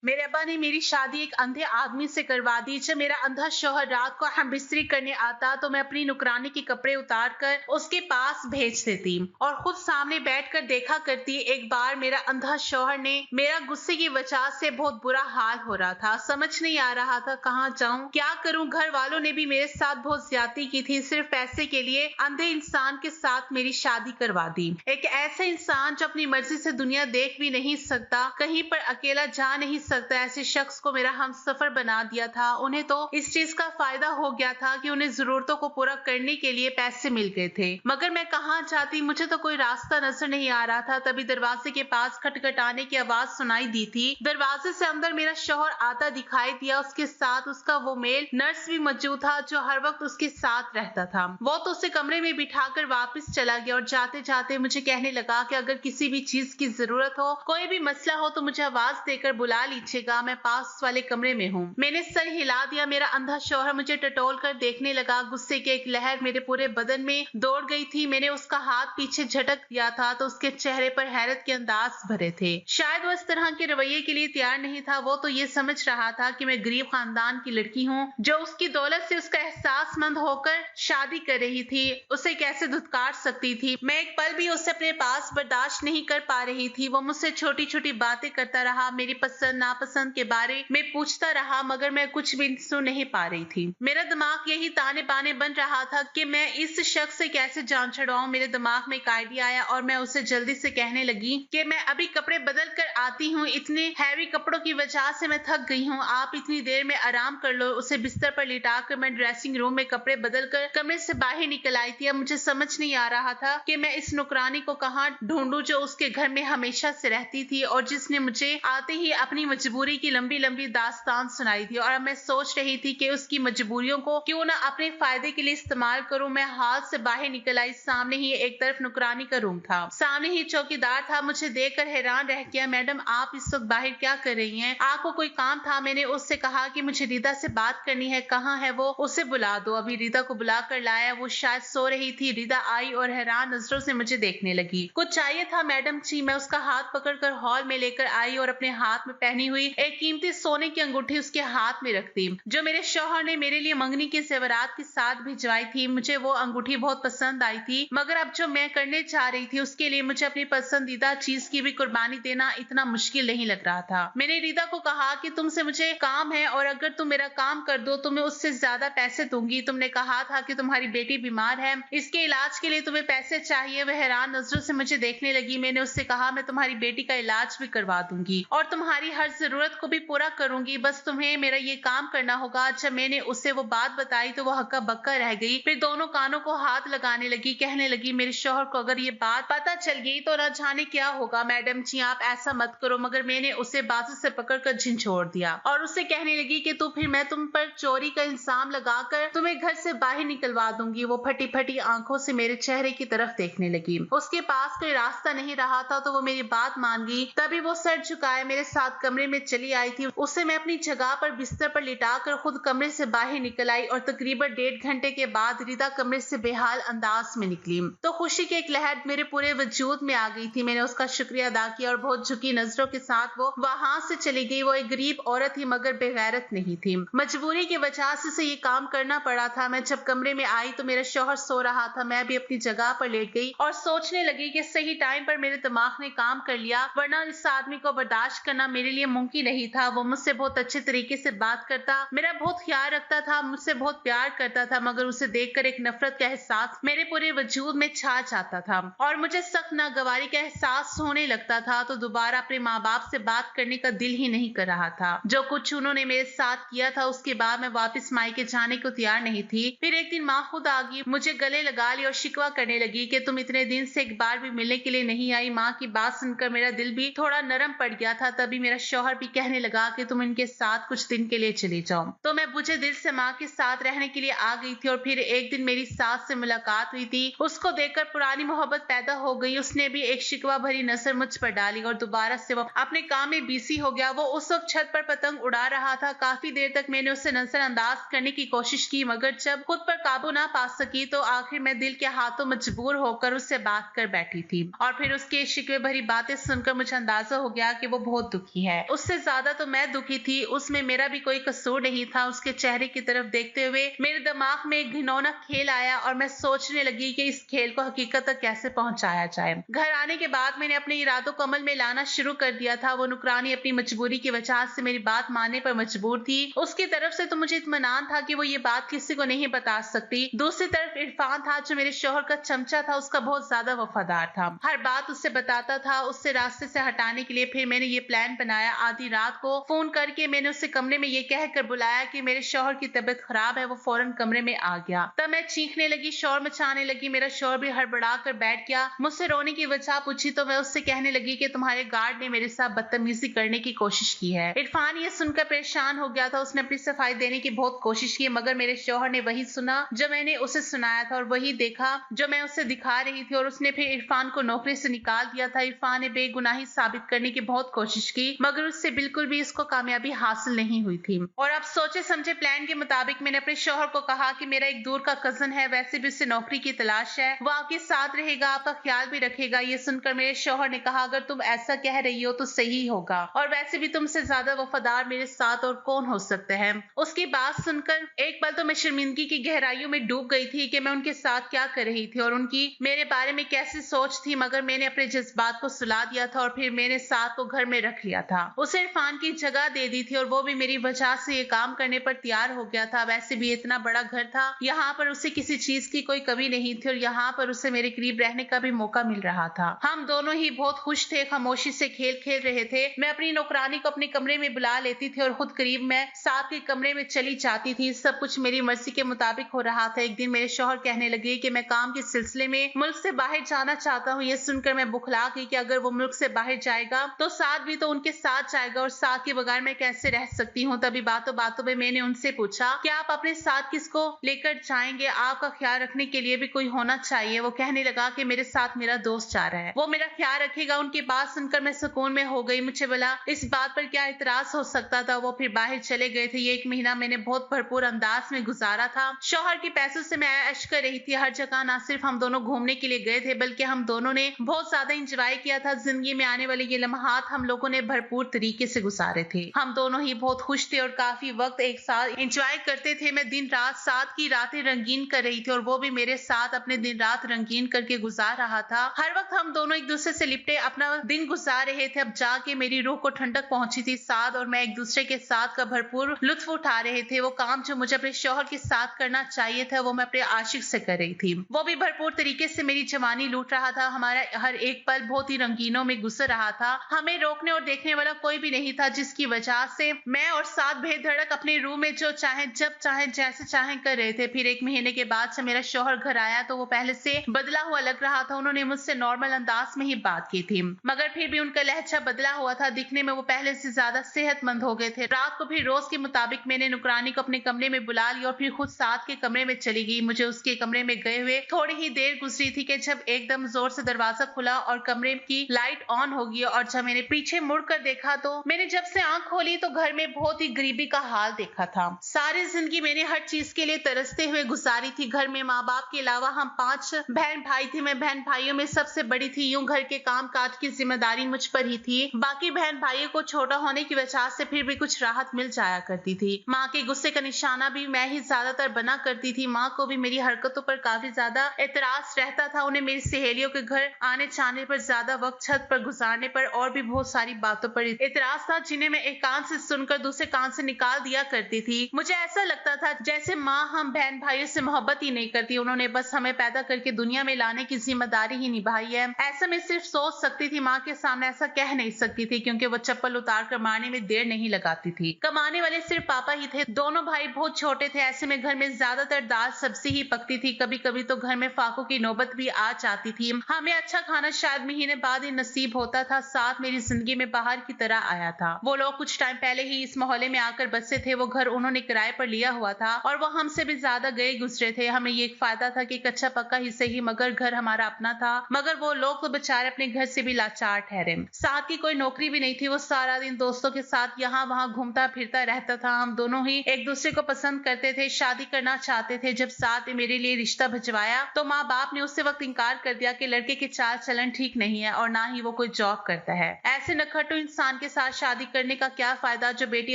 मेरे अब्बा ने मेरी शादी एक अंधे आदमी से करवा दी। जब मेरा अंधा शौहर रात को हम बिस्तरी करने आता तो मैं अपनी नुकरानी के कपड़े उतार कर उसके पास भेज देती और खुद सामने बैठकर देखा करती। एक बार मेरा अंधा शौहर ने मेरा गुस्से की वजह से बहुत बुरा हाल हो रहा था। समझ नहीं आ रहा था कहाँ जाऊं, क्या करूं। घर वालों ने भी मेरे साथ बहुत ज्यादती की थी। सिर्फ पैसे के लिए अंधे इंसान के साथ मेरी शादी करवा दी। एक ऐसा इंसान जो अपनी मर्जी से दुनिया देख भी नहीं सकता, कहीं पर अकेला जा नहीं सकता, ऐसे शख्स को मेरा हमसफर बना दिया था। उन्हें तो इस चीज का फायदा हो गया था कि उन्हें जरूरतों को पूरा करने के लिए पैसे मिल गए थे, मगर मैं कहाँ जाती, मुझे तो कोई रास्ता नजर नहीं आ रहा था। तभी दरवाजे के पास खटखटाने की आवाज सुनाई दी थी। दरवाजे से अंदर मेरा शौहर आता दिखाई दिया। उसके साथ उसका वो मेल नर्स भी मौजूद था जो हर वक्त उसके साथ रहता था। वो तो उसे कमरे में बिठाकर वापस चला गया और जाते जाते मुझे कहने लगा कि अगर किसी भी चीज की जरूरत हो, कोई भी मसला हो तो मुझे आवाज देकर बुला लीजिएगा, मैं पास वाले कमरे में हूँ। मैंने सर हिला दिया। मेरा अंधा शौहर मुझे टटोल कर देखने लगा। गुस्से की एक लहर मेरे पूरे बदन में दौड़ गई थी। मैंने उसका हाथ पीछे झटक दिया था तो उसके चेहरे पर हैरत के अंदाज भरे थे। शायद वो इस तरह के रवैये के लिए तैयार नहीं था। वो तो ये समझ रहा था कि मैं गरीब खानदान की लड़की हूँ जो उसकी दौलत से उसका एहसासमंद होकर शादी कर रही थी। उसे कैसे धुतकार सकती थी। मैं एक पल भी उसे अपने पास बर्दाश्त नहीं कर पा रही थी। वो मुझसे छोटी छोटी बातें करता रहा, मेरी पसंद नापसंद के बारे में पूछता रहा, मगर मैं कुछ भी सुन नहीं पा रही थी। मेरा दिमाग यही ताने बाने बन रहा था कि मैं इस शख्स से कैसे जान छुड़ाऊं। मेरे दिमाग में एक आइडिया आया और मैं उसे जल्दी से कहने लगी कि मैं अभी कपड़े बदल कर आती हूँ। इतने हैवी कपड़ों की वजह से मैं थक गई हूँ, आप इतनी देर में आराम कर लो। उसे बिस्तर पर लिटा कर मैं ड्रेसिंग रूम में कपड़े बदल कर कमरे से बाहर निकल आई थी। अब मुझे समझ नहीं आ रहा था कि मैं इस नौकरानी को कहाँ ढूंढूं जो उसके घर में हमेशा से रहती थी और जिसने मुझे आते ही अपनी मजबूरी की लंबी लंबी दास्तान सुनाई थी। और अब मैं सोच रही थी कि उसकी मजबूरियों को क्यों ना अपने फायदे के लिए इस्तेमाल करूं। मैं हाल से बाहर निकल आई। सामने ही एक तरफ नौकरानी का रूम था, सामने ही चौकीदार था। मुझे देखकर हैरान रह गया। मैडम, आप इस वक्त बाहर क्या कर रही हैं? आपको कोई काम था? मैंने उससे कहा कि मुझे रीता से बात करनी है। कहाँ है वो? उसे बुला दो। अभी रीता को बुला कर लाया, वो शायद सो रही थी। रीता आई और हैरान नजरों से मुझे देखने लगी। कुछ चाहिए था मैडम जी? मैं उसका हाथ पकड़कर हॉल में लेकर आई और अपने हाथ में पहनी हुई एक कीमती सोने की अंगूठी उसके हाथ में रख दी जो मेरे शौहर ने मेरे लिए मंगनी के जेवरात के साथ भिजवाई थी। मुझे वो अंगूठी बहुत पसंद आई थी, मगर अब जो मैं करने चाह रही थी उसके लिए मुझे अपनी पसंदीदा चीज की भी कुर्बानी देना इतना मुश्किल नहीं लग रहा था। मैंने रीता को कहा कि तुमसे मुझे काम है और अगर तुम मेरा काम कर दो तो मैं उससे ज्यादा पैसे दूंगी। तुमने कहा था कि तुम्हारी बेटी बीमार है, इसके इलाज के लिए तुम्हें पैसे चाहिए। वह हैरान नजरों से मुझे देखने लगी। मैंने उससे कहा, मैं तुम्हारी बेटी का इलाज भी करवा दूंगी और तुम्हारी हर जरूरत को भी पूरा करूंगी, बस तुम्हें मेरा ये काम करना होगा। जब मैंने उसे वो बात बताई तो वो हक्का बक्का रह गई। फिर दोनों कानों को हाथ लगाने लगी, कहने लगी, मेरे शौहर को अगर ये बात पता चल गई तो न जाने क्या होगा। मैडम जी, आप ऐसा मत करो। मगर मैंने उसे बाजू से पकड़कर झिंझोड़ दिया और उससे कहने लगी कि तो फिर मैं तुम पर चोरी का इंजाम लगाकर तुम्हें घर से बाहर निकलवा दूंगी। वो फटी फटी आंखों से मेरे चेहरे की तरफ देखने लगी। उसके पास कोई रास्ता नहीं रहा था तो वो मेरी बात मान गई। तभी वो सर झुकाए मेरे साथ कमरे में चली आई थी। उसे मैं अपनी जगह पर बिस्तर पर लिटाकर खुद कमरे से बाहर निकल आई और तकरीबन 1.5 घंटे के बाद रीता कमरे से बेहाल अंदाज में निकली तो खुशी की एक लहर मेरे पूरे वजूद में आ गई थी। मैंने उसका शुक्रिया अदा किया और बहुत झुकी नजरों के साथ वो वहां से चली गई। वो एक गरीब औरत थी मगर बेगैरत नहीं थी। मजबूरी की वजह से उसे ये काम करना पड़ा था। मैं जब कमरे में आई तो मेरा शौहर सो रहा था। मैं भी अपनी जगह पर लेट गई और सोचने लगी कि सही टाइम पर मेरे दिमाग ने काम कर लिया, वरना इस आदमी को बर्दाश्त करना मेरे लिए मुमकिन नहीं था। वो मुझसे बहुत अच्छे तरीके से बात करता, मेरा बहुत ख्याल रखता था, मुझसे बहुत प्यार करता था, मगर उसे देखकर एक नफरत का एहसास मेरे पूरे वजूद में छा जाता था और मुझे सख्त नागवारी का एहसास होने लगता था। तो दोबारा अपने माँ बाप से बात करने का दिल ही नहीं कर रहा था। जो कुछ उन्होंने मेरे साथ किया था उसके बाद मैं वापस मायके जाने को तैयार नहीं थी। फिर एक दिन माँ खुद आ गई, मुझे गले लगा ली और शिकवा करने लगी कि तुम इतने दिन से एक बार भी मिलने के लिए नहीं आई। माँ की बात सुनकर मेरा दिल भी थोड़ा नरम पड़ गया था। तभी मेरा शौहर भी कहने लगा कि तुम इनके साथ कुछ दिन के लिए चली जाओ। तो मैं बुझे दिल से माँ के साथ रहने के लिए आ गई थी। और फिर एक दिन मेरी सास से मुलाकात हुई थी। उसको देखकर पुरानी मोहब्बत पैदा हो गई। उसने भी एक शिकवा भरी नजर मुझ पर डाली और दोबारा से वो अपने काम में बिजी हो गया। वो उस वक्त छत पर पतंग उड़ा रहा था। काफी देर तक मैंने उसे नजरअंदाज करने की कोशिश की, मगर जब खुद पर काबू ना पा सकी तो आखिर मैं दिल के हाथों मजबूर होकर उससे बात कर बैठी थी। और फिर उसके शिकवे भरी बातें सुनकर मुझे अंदाजा हो गया कि वो बहुत दुखी है। उससे ज्यादा तो मैं दुखी थी, उसमें मेरा भी कोई कसूर नहीं था। उसके चेहरे की तरफ देखते हुए मेरे दिमाग में एक घिनौना खेल आया और मैं सोचने लगी कि इस खेल को हकीकत तक कैसे पहुंचाया जाए। घर आने के बाद मैंने अपने इरादों को अमल में लाना शुरू कर दिया था। वो नुकरानी अपनी मजबूरी की वजह से मेरी बात मानने पर मजबूर थी। उसकी तरफ से तो मुझे इत्मीनान था कि वो ये बात किसी को नहीं बता सकती। दूसरी तरफ इरफान था जो मेरे शौहर का चमचा था, उसका बहुत ज्यादा वफादार था, हर बात उससे बताता था। उससे रास्ते से हटाने के लिए फिर मैंने ये प्लान बनाया। आधी रात को फोन करके मैंने उसे कमरे में ये कहकर बुलाया कि मेरे शौहर की तबीयत खराब है। वो फौरन कमरे में आ गया। तब मैं चीखने लगी, शोर मचाने लगी। मेरा शौहर भी हड़बड़ा कर बैठ गया। मुझसे रोने की वजह पूछी तो मैं उससे कहने लगी कि तुम्हारे गार्ड ने मेरे साथ बदतमीजी करने की कोशिश की है। इरफान ये सुनकर परेशान हो गया था। उसने अपनी सफाई देने की बहुत कोशिश की, मगर मेरे शौहर ने वही सुना जो मैंने उसे सुनाया था और वही देखा जो मैं उसे दिखा रही थी, और उसने फिर इरफान को नौकरी से निकाल दिया था। इरफान ने बेगुनाही साबित करने की बहुत कोशिश की, मगर उससे बिल्कुल भी इसको कामयाबी हासिल नहीं हुई थी। और अब सोचे समझे प्लान के मुताबिक मैंने अपने शौहर को कहा कि मेरा एक दूर का कजन है, वैसे भी उसे नौकरी की तलाश है, वो आपके साथ रहेगा, आपका ख्याल भी रखेगा। ये सुनकर मेरे शौहर ने कहा, अगर तुम ऐसा कह रही हो तो सही होगा, और वैसे भी तुमसे ज्यादा वफादार मेरे साथ और कौन हो सकता है। उसकी बात सुनकर एक पल तो मैं शर्मिंदगी की गहराइयों में डूब गई थी कि मैं उनके साथ क्या कर रही थी और उनकी मेरे बारे में कैसी सोच थी, मगर मैंने अपने जज्बात को सुला दिया था और फिर मैंने साथ को घर में रख लिया था। उसे इरफान की जगह दे दी थी और वो भी मेरी वजह से ये काम करने पर तैयार हो गया था। वैसे भी इतना बड़ा घर था, यहाँ पर उसे किसी चीज की कोई कमी नहीं थी और यहाँ पर उसे मेरे करीब रहने का भी मौका मिल रहा था। हम दोनों ही बहुत खुश थे, खामोशी से खेल खेल रहे थे। मैं अपनी नौकरानी को अपने कमरे में बुला लेती थी और खुद करीब मैं साथ के कमरे में चली जाती थी। सब कुछ मेरी मर्जी के मुताबिक हो रहा था। एक दिन मेरे शौहर कहने लगे कि मैं काम के सिलसिले में मुल्क से बाहर जाना चाहता हूँ। ये सुनकर मैं बुखला गई कि अगर वो मुल्क से बाहर जाएगा तो साथ भी तो उनके साथ जाएगा, और साथ के बगैर मैं कैसे रह सकती हूँ। तभी बातों बातों में मैंने उनसे पूछा कि आप अपने साथ किसको लेकर जाएंगे, आपका ख्याल रखने के लिए भी कोई होना चाहिए। वो कहने लगा कि मेरे साथ मेरा दोस्त जा रहा है, वो मेरा ख्याल रखेगा। उनकी बात सुनकर मैं सुकून में हो गई। मुझे बोला इस बात पर क्या इतराज हो सकता था। वो फिर बाहर चले गए थे। ये एक महीना मैंने बहुत भरपूर अंदाज में गुजारा था। शौहर के पैसों से मैं ऐश कर रही थी। हर जगह ना सिर्फ हम दोनों घूमने के लिए गए थे, बल्कि हम दोनों ने बहुत ज्यादा एंजॉय किया था। जिंदगी में आने वाले ये लम्हात हम लोगों ने भरपूर तरीके से गुजारे थे। हम दोनों ही बहुत खुश थे और काफी वक्त एक साथ एंजॉय करते थे। मैं दिन रात साथ की रातें रंगीन कर रही थी और वो भी मेरे साथ अपने दिन रात रंगीन करके गुजार रहा था। हर वक्त हम दोनों एक दूसरे से लिपटे अपना दिन गुजार रहे थे। अब जाके मेरी रूह को ठंडक पहुंची थी। साथ और मैं एक दूसरे के साथ का भरपूर लुत्फ उठा रहे थे। वो काम जो मुझे अपने शौहर के साथ करना चाहिए था, वो मैं अपने आशिक से कर रही थी। वो भी भरपूर तरीके से मेरी जवानी लूट रहा था। हमारा हर एक पल बहुत ही रंगीनों में गुजर रहा था। हमें रोकने और देखने वाला कोई भी नहीं था, जिसकी वजह से मैं और साथ बेधड़क अपने रूम में जो चाहे जब चाहे जैसे चाहे कर रहे थे। फिर एक महीने के बाद जब मेरा शौहर घर आया तो वो पहले से बदला हुआ लग रहा था। उन्होंने मुझसे नॉर्मल अंदाज में ही बात की थी, मगर फिर भी उनका लहजा बदला हुआ था। दिखने में वो पहले से ज्यादा सेहतमंद हो गए थे। रात को फिर रोज के मुताबिक मैंने नुकरानी को अपने कमरे में बुला लिया और फिर खुद साथ के कमरे में चली गई। मुझे उसके कमरे में गए हुए थोड़ी ही देर गुजरी थी कि जब एकदम जोर से दरवाजा खुला और कमरे की लाइट ऑन हो गई। और जब मैंने पीछे मुड़कर देखा तो मैंने जब से आंख खोली तो घर में बहुत ही गरीबी का हाल देखा था। सारी जिंदगी मैंने हर चीज के लिए तरसते हुए गुजारी थी। घर में माँ बाप के अलावा हम 5 बहन भाई थे। मैं बहन भाइयों में सबसे बड़ी थी। यूं घर के काम काज की जिम्मेदारी मुझ पर ही थी। बाकी बहन भाइयों को छोटा होने की वजह से फिर भी कुछ राहत मिल जाया करती थी। माँ के गुस्से का निशाना भी मैं ही ज्यादातर बना करती थी। माँ को भी मेरी हरकतों पर काफी ज्यादा एतराज रहता था। उन्हें मेरी सहेलियों के घर आने जाने पर, ज्यादा वक्त छत पर गुजारने पर और भी बहुत सारी बातों पर एतराज था, जिन्हें मैं एक कान से सुनकर दूसरे कान से निकाल दिया करती थी। मुझे ऐसा लगता था जैसे माँ हम बहन भाइयों से मोहब्बत ही नहीं करती। उन्होंने बस हमें पैदा करके दुनिया में लाने की जिम्मेदारी ही निभाई है। ऐसा मैं सिर्फ सोच सकती थी। माँ के सामने ऐसा कह नहीं सकती थी क्योंकि वो चप्पल उतार कर मारने में देर नहीं लगाती थी। कमाने वाले सिर्फ पापा ही थे। दोनों भाई बहुत छोटे थे। ऐसे में घर में ज्यादातर दाल सब्जी ही पकती थी। कभी कभी तो घर में फाकों की नौबत भी आ जाती थी। हमें अच्छा खाना शायद महीने बाद ही नसीब होता था। साथ मेरी जिंदगी में बाहर की तरह आया था। वो लोग कुछ टाइम पहले ही इस मोहल्ले में आकर बसे थे। वो घर उन्होंने किराए पर लिया हुआ था और वो हमसे भी ज्यादा गए गुजरे थे। हमें ये एक फायदा था कि कच्चा पक्का ही सही मगर घर हमारा अपना था। मगर वो लोग तो बेचारे अपने घर से भी लाचार ठहरे। साथ की कोई नौकरी भी नहीं थी। वो सारा दिन दोस्तों के साथ यहाँ वहाँ घूमता फिरता रहता था। हम दोनों ही एक दूसरे को पसंद करते थे, शादी करना चाहते थे। जब साथ मेरे लिए रिश्ता भिजवाया तो माँ बाप ने उसी वक्त इंकार कर दिया कि लड़के के चाल चलन ठीक नहीं है और ना ही वो कोई जॉब करता है। ऐसे नखट्टू इंसान इंसान के साथ शादी करने का क्या फायदा जो बेटी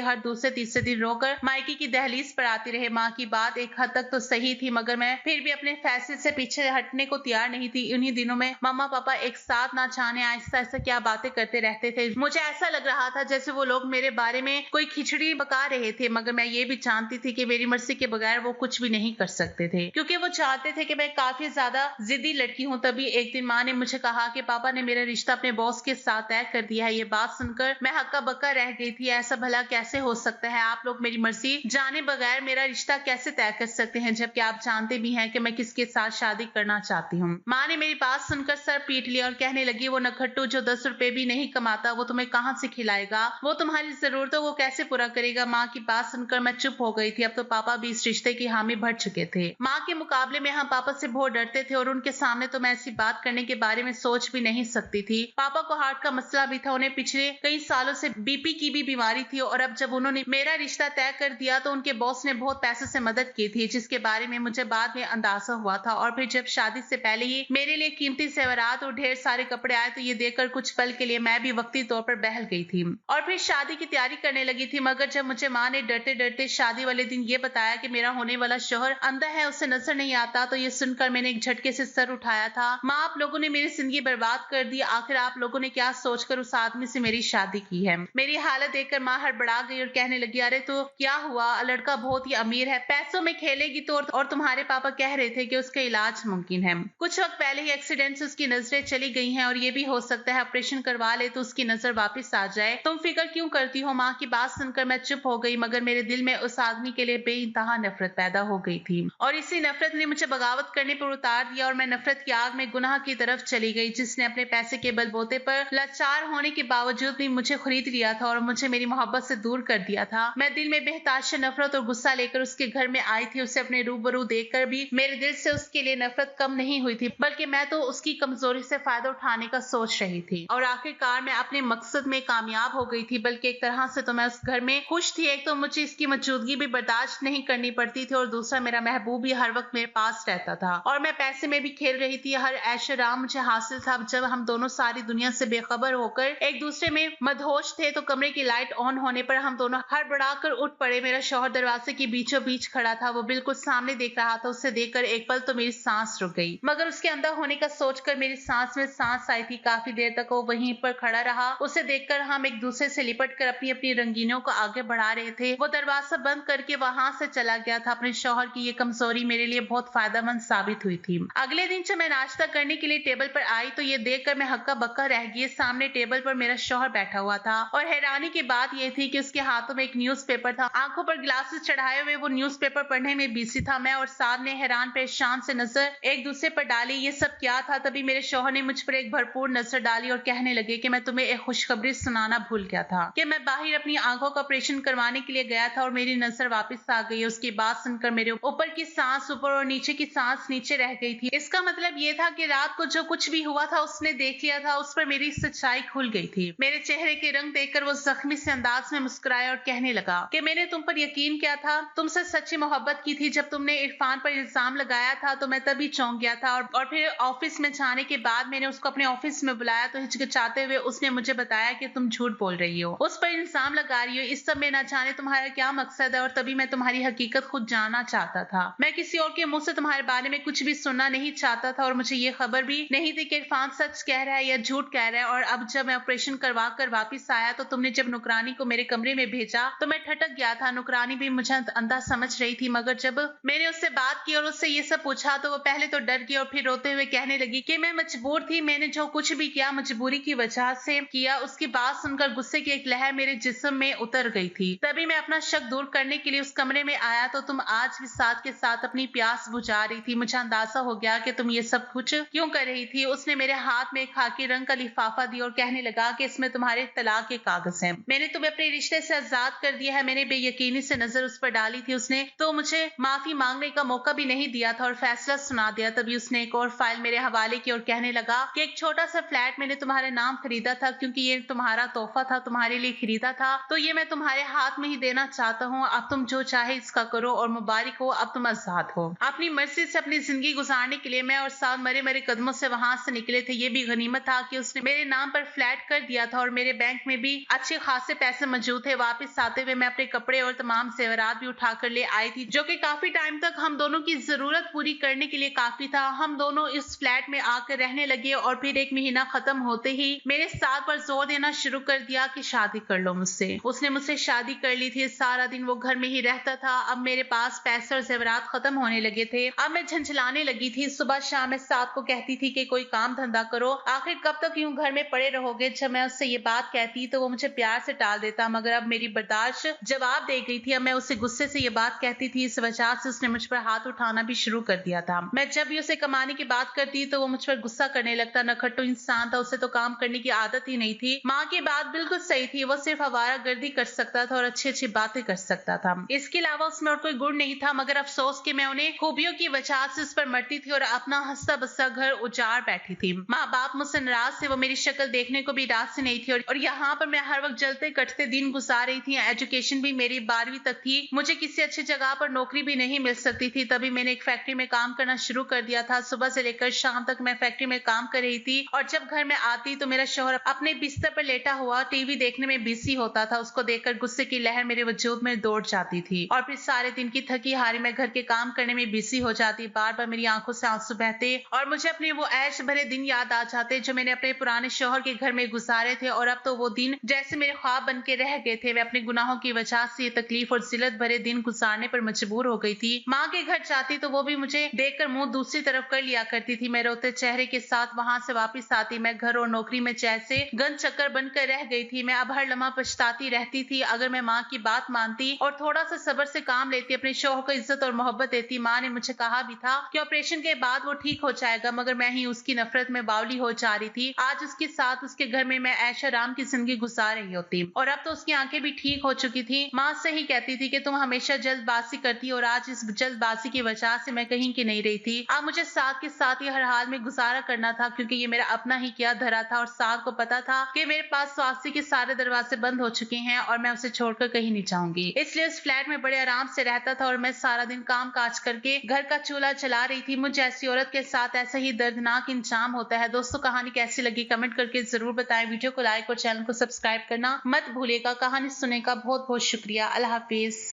हर दूसरे तीसरे दिन रोकर मायके की दहलीज पर आती रहे। माँ की बात एक हद तक तो सही थी, मगर मैं फिर भी अपने फैसले से पीछे हटने को तैयार नहीं थी। उन्हीं दिनों में मम्मा पापा एक साथ ना जाने आहिस्ता आहिस्ता क्या बातें करते रहते थे। मुझे ऐसा लग रहा था जैसे वो लोग मेरे बारे में कोई खिचड़ी पका रहे थे, मगर मैं ये भी जानती थी कि मेरी मर्जी के बगैर वो कुछ भी नहीं कर सकते थे, क्योंकि वो चाहते थे कि मैं काफी ज्यादा जिद्दी लड़की हूँ। तभी एक दिन माँ ने मुझे कहा कि पापा ने मेरा रिश्ता अपने बॉस के साथ तय कर दिया है। ये बात सुनकर मैं हक्का बक्का रह गई थी। ऐसा भला कैसे हो सकता है? आप लोग मेरी मर्जी जाने बगैर मेरा रिश्ता कैसे तय कर सकते हैं, जबकि आप जानते भी हैं कि मैं किसके साथ शादी करना चाहती हूँ। माँ ने मेरी बात सुनकर सर पीट लिया और कहने लगी, वो नखट्टू जो 10 रुपए भी नहीं कमाता वो तुम्हें कहाँ से खिलाएगा, वो तुम्हारी जरूरतों को कैसे पूरा करेगा। माँ की बात सुनकर मैं चुप हो गई थी। अब तो पापा भी इस रिश्ते की हामी भर चुके थे। माँ के मुकाबले में हम पापा से बहुत डरते थे और उनके सामने तो मैं ऐसी बात करने के बारे में सोच भी नहीं सकती थी। पापा को हार्ट का मसला भी था। उन्हें पिछले कई सालों से बीपी की भी बीमारी थी और अब जब उन्होंने मेरा रिश्ता तय कर दिया तो उनके बॉस ने बहुत पैसों से मदद की थी, जिसके बारे में मुझे बाद में अंदाजा हुआ था। और फिर जब शादी से पहले ही मेरे लिए कीमती ज़ेवरात और ढेर सारे कपड़े आए तो ये देखकर कुछ पल के लिए मैं भी वक्ती तौर पर बहल गई थी और फिर शादी की तैयारी करने लगी थी। मगर जब मुझे माँ ने डरते डरते शादी वाले दिन ये बताया कि मेरा होने वाला शौहर अंधा है, उसे नजर नहीं आता, तो ये सुनकर मैंने एक झटके से सर उठाया था। माँ, आप लोगों ने मेरी जिंदगी बर्बाद कर दी। आखिर आप लोगों ने क्या सोचकर उस आदमी से मेरी शादी की है? मेरी हालत देखकर माँ हड़बड़ा गई और कहने लगी, अरे तो क्या हुआ, लड़का बहुत ही अमीर है, पैसों में खेलेगी तो, और तुम्हारे पापा कह रहे थे कि उसका इलाज मुमकिन है। कुछ वक्त पहले ही एक्सीडेंट से उसकी नजरें चली गई हैं और ये भी हो सकता है ऑपरेशन करवा ले तो उसकी नजर वापस आ जाए। तुम फिक्र क्यों करती हो? माँ की बात सुनकर मैं चुप हो गई, मगर मेरे दिल में उस आदमी के लिए बेइंतहा नफरत पैदा हो गई थी और इसी नफरत ने मुझे बगावत करने पर उतार दिया और मैं नफरत की आग में गुनाह की तरफ चली गई, जिसने अपने पैसे के बलबूते पर लाचार होने के बावजूद भी मुझे खरीद लिया था और मुझे मेरी मोहब्बत से दूर कर दिया था। मैं दिल में बेहताश नफरत और गुस्सा लेकर उसके घर में आई थी। उसे अपने रूबरू देखकर भी मेरे दिल से उसके लिए नफरत कम नहीं हुई थी, बल्कि मैं तो उसकी कमजोरी से फायदा उठाने का सोच रही थी और आखिरकार मैं अपने मकसद में कामयाब हो गई थी। बल्कि एक तरह से तो मैं उस घर में खुश थी। एक तो मुझे इसकी मौजूदगी भी बर्दाश्त नहीं करनी पड़ती थी और दूसरा मेरा महबूब भी हर वक्त मेरे पास रहता था और मैं पैसे में भी खेल रही थी। हर ऐश आराम मुझे हासिल था। जब हम दोनों सारी दुनिया से बेखबर होकर एक दूसरे में मदहोश थे तो कमरे की लाइट ऑन होने पर हम दोनों हड़बड़ाकर उठ पड़े। मेरा शौहर दरवाजे के बीचों बीच खड़ा था। वो बिल्कुल सामने देख रहा था। उसे देखकर एक पल तो मेरी सांस रुक गई, मगर उसके अंदर होने का सोचकर मेरी सांस में सांस आई थी। काफी देर तक वो वहीं पर खड़ा रहा। उसे देखकर हम एक दूसरे से लिपट कर अपनी अपनी रंगीनों को आगे बढ़ा रहे थे। वो दरवाजा बंद करके वहां से चला गया था। अपने शौहर की ये कमजोरी मेरे लिए बहुत फायदेमंद साबित हुई थी। अगले दिन जब मैं नाश्ता करने के लिए टेबल पर आई तो ये देखकर मैं हक्का बक्का रह गई। सामने टेबल पर मेरा शौहर बैठा हुआ था और हैरानी की बात यह थी कि उसके हाथों में एक न्यूज़पेपर था। आंखों पर ग्लासेस चढ़ाए हुए वो न्यूज़पेपर पढ़ने में बिजी था। मैं और साद ने हैरान परेशान से नजर एक दूसरे पर डाली। ये सब क्या था? तभी मेरे शौहर ने मुझ पर एक भरपूर नजर डाली और कहने लगे कि मैं तुम्हें एक खुशखबरी सुनाना भूल गया था कि मैं बाहर अपनी आंखों का ऑपरेशन करवाने के लिए गया था और मेरी नजर वापस आ गई। उसकी बात सुनकर मेरे ऊपर की सांस ऊपर और नीचे की सांस नीचे रह गई थी। इसका मतलब ये था कि रात को जो कुछ भी हुआ था उसने देख लिया था। उस पर मेरी सच्चाई खुल गई थी। मेरे चेहरे के रंग देखकर वो जख्मी से अंदाज में मुस्कुराया और कहने लगा कि मैंने तुम पर यकीन किया था, तुमसे सच्ची मोहब्बत की थी। जब तुमने इरफान पर इल्जाम लगाया था तो मैं तभी चौंक गया था और फिर ऑफिस में जाने के बाद मैंने उसको अपने ऑफिस में बुलाया तो हिचकिचाते हुए उसने मुझे बताया कि तुम झूठ बोल रही हो, उस पर इल्जाम लगा रही हो। इस सब में न जाने तुम्हारा क्या मकसद है और तभी मैं तुम्हारी हकीकत खुद जानना चाहता था। मैं किसी और के मुंह से तुम्हारे बारे में कुछ भी सुनना नहीं चाहता था और मुझे ये खबर भी नहीं थी कि इरफान सच कह रहा है या झूठ कह रहा है। और अब जब मैं ऑपरेशन करवा कर वापिस आया तो तुमने जब नुकरानी को मेरे कमरे में भेजा तो मैं ठटक गया था। नुकरानी भी मुझे अंधा समझ रही थी, मगर जब मैंने उससे बात की और उससे ये सब पूछा तो वो पहले तो डर गई और फिर रोते हुए कहने लगी कि मैं मजबूर थी, मैंने जो कुछ भी किया मजबूरी की वजह से किया। उसकी बात सुनकर गुस्से की एक लहर मेरे जिस्म में उतर गई थी। तभी मैं अपना शक दूर करने के लिए उस कमरे में आया तो तुम आज भी साथ के साथ अपनी प्यास बुझा रही थी। मुझे अंदाजा हो गया कि तुम ये सब कुछ क्यों कर रही थी। उसने मेरे हाथ में खाकी रंग का लिफाफा दिया और कहने लगा कि इसमें तुम्हारे तलाक के कागज हैं। मैंने तुम्हें अपने रिश्ते से आजाद कर दिया है। मैंने बेयकीनी से नजर उस पर डाली थी। उसने तो मुझे माफी मांगने का मौका भी नहीं दिया था और फैसला सुना दिया। तभी उसने एक और फाइल मेरे हवाले की और कहने लगा कि एक छोटा सा फ्लैट मैंने तुम्हारे नाम खरीदा था क्योंकि ये तुम्हारा तोहफा था, तुम्हारे लिए खरीदा था, तो ये मैं तुम्हारे हाथ में ही देना चाहता हूँ। अब तुम जो चाहे इसका करो और मुबारक हो, अब तुम आजाद हो। अपनी मर्जी से अपनी जिंदगी गुजारने के लिए मैं और साथ मरे मरे कदमों से वहां से निकले थे। ये भी गनीमत था कि उसने मेरे नाम पर फ्लैट कर दिया था और मेरे मेरे बैंक में भी अच्छे खासे पैसे मौजूद थे। वापस आते हुए मैं अपने कपड़े और तमाम जेवरात भी उठाकर ले आई थी, जो कि काफी टाइम तक हम दोनों की जरूरत पूरी करने के लिए काफी था। हम दोनों इस फ्लैट में आकर रहने लगे और फिर एक महीना खत्म होते ही मेरे साथ पर जोर देना शुरू कर दिया कि शादी कर लो मुझसे। उसने मुझसे शादी कर ली थी। सारा दिन वो घर में ही रहता था। अब मेरे पास पैसे और जेवरात खत्म होने लगे थे। अब मैं झंझलाने लगी थी। सुबह शाम मैं साथ को कहती थी कि कोई काम धंधा करो, आखिर कब तक यूं घर में पड़े रहोगे। जब मैं उससे ये बात कहती तो वो मुझे प्यार से टाल देता, मगर अब मेरी बर्दाश्त जवाब दे गई थी। अब मैं उसे गुस्से से ये बात कहती थी। इस वजह से उसने मुझ पर हाथ उठाना भी शुरू कर दिया था। मैं जब भी उसे कमाने की बात करती तो वो मुझ पर गुस्सा करने लगता। नखट्टू इंसान था, उसे तो काम करने की आदत ही नहीं थी। माँ की बात बिल्कुल सही थी, वो सिर्फ आवारागर्दी कर सकता था और अच्छी अच्छी बातें कर सकता था। इसके अलावा उसमें और कोई गुण नहीं था, मगर अफसोस कि मैं उन्हें खूबियों की वजह से उस पर मरती थी और अपना हंसता बस्ता घर उजाड़ बैठी थी। माँ बाप मुझसे नाराज थे, वो मेरी शक्ल देखने को भी राजी नहीं थी और यहाँ पर मैं हर वक्त जलते कटते दिन गुजार रही थी। एजुकेशन भी मेरी 12वीं तक थी। मुझे किसी अच्छी जगह पर नौकरी भी नहीं मिल सकती थी। तभी मैंने एक फैक्ट्री में काम करना शुरू कर दिया था। सुबह से लेकर शाम तक मैं फैक्ट्री में काम कर रही थी और जब घर में आती तो मेरा शौहर अपने बिस्तर पर लेटा हुआ टीवी देखने में बिजी होता था। उसको देखकर गुस्से की लहर मेरे वजूद में दौड़ जाती थी और फिर सारे दिन की थकी हारी मैं घर के काम करने में बिजी हो जाती। बार बार मेरी आंखों से आंसू बहते और मुझे अपने वो ऐश भरे दिन याद आ जाते जो मैंने अपने पुराने शौहर के घर में गुजारे थे। और अब तो वो दिन जैसे मेरे ख्वाब बन के रह गए थे। मैं अपने गुनाहों की वजह से ये तकलीफ और जिल्लत भरे दिन गुजारने पर मजबूर हो गई थी। माँ के घर जाती तो वो भी मुझे देखकर मुंह दूसरी तरफ कर लिया करती थी। मैं रोते चेहरे के साथ वहां से वापस आती। मैं घर और नौकरी में जैसे गन चक्कर बनकर रह गई थी। मैं अब हर लम्हा पछताती रहती थी। अगर मैं माँ की बात मानती और थोड़ा सा सब्र से काम लेती, अपने शौहर को इज्जत और मोहब्बत देती। माँ ने मुझे कहा भी था कि ऑपरेशन के बाद वो ठीक हो जाएगा, मगर मैं ही उसकी नफरत में बावली हो जा रही थी। आज उसके साथ उसके घर में मैं ऐश आराम की जिंदगी गुजार रही होती और अब तो उसकी आंखें भी ठीक हो चुकी थी। माँ से ही कहती थी कि तुम हमेशा जल्दबाजी करती और आज इस जल्दबाजी की वजह से मैं कहीं की नहीं रही थी। अब मुझे साथ के साथ ही हर हाल में गुजारा करना था, क्योंकि ये मेरा अपना ही किया धरा था और साथ को पता था कि मेरे पास स्वास्थ्य के सारे दरवाजे बंद हो चुके हैं और मैं उसे छोड़कर कहीं नहीं जाऊंगी। इसलिए उस फ्लैट में बड़े आराम से रहता था और मैं सारा दिन काम काज करके घर का चूल्हा चला रही थी। मुझे ऐसी औरत के साथ ऐसा ही दर्दनाक इंजाम होता है। दोस्तों, कहानी कैसी लगी कमेंट करके जरूर बताएं। वीडियो को लाइक और चैनल को सब्सक्राइब करना मत भूलिएगा। कहानी सुनने का बहुत बहुत शुक्रिया। अल्लाह हाफिज।